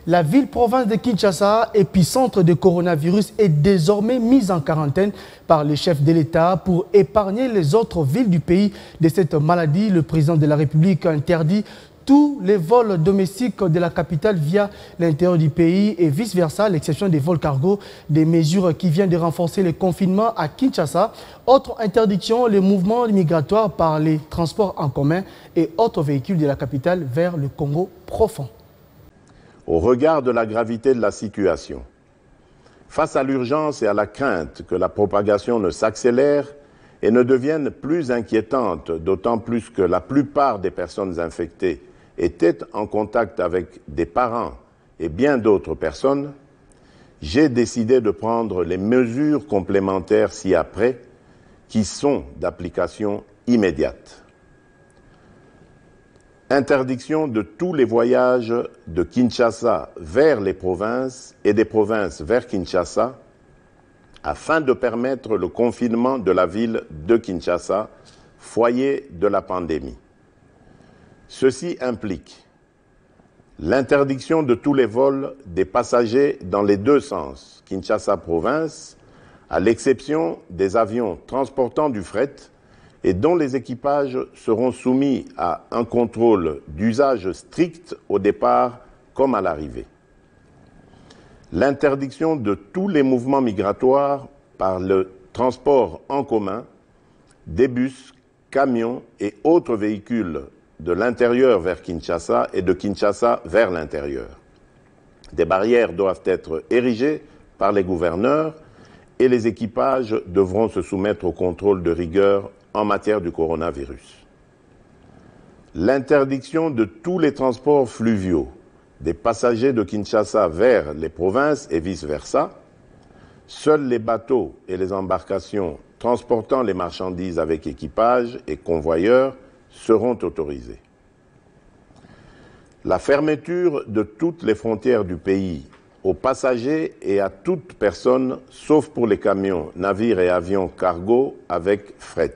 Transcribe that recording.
La ville-province de Kinshasa, épicentre du coronavirus, est désormais mise en quarantaine par les chefs de l'État pour épargner les autres villes du pays de cette maladie. Le président de la République a interdit tous les vols domestiques de la capitale via l'intérieur du pays et vice-versa, à l'exception des vols cargo, des mesures qui viennent de renforcer le confinement à Kinshasa. Autre interdiction, les mouvements migratoires par les transports en commun et autres véhicules de la capitale vers le Congo profond. Au regard de la gravité de la situation, face à l'urgence et à la crainte que la propagation ne s'accélère et ne devienne plus inquiétante, d'autant plus que la plupart des personnes infectées étaient en contact avec des parents et bien d'autres personnes, j'ai décidé de prendre les mesures complémentaires ci-après qui sont d'application immédiate. Interdiction de tous les voyages de Kinshasa vers les provinces et des provinces vers Kinshasa afin de permettre le confinement de la ville de Kinshasa, foyer de la pandémie. Ceci implique l'interdiction de tous les vols des passagers dans les deux sens, Kinshasa-Province, à l'exception des avions transportant du fret et dont les équipages seront soumis à un contrôle d'usage strict au départ comme à l'arrivée. L'interdiction de tous les mouvements migratoires par le transport en commun, des bus, camions et autres véhicules de l'intérieur vers Kinshasa et de Kinshasa vers l'intérieur. Des barrières doivent être érigées par les gouverneurs et les équipages devront se soumettre au contrôle de rigueur en matière du coronavirus. L'interdiction de tous les transports fluviaux des passagers de Kinshasa vers les provinces et vice-versa. Seuls les bateaux et les embarcations transportant les marchandises avec équipage et convoyeurs seront autorisés. La fermeture de toutes les frontières du pays aux passagers et à toute personne, sauf pour les camions, navires et avions cargo avec fret.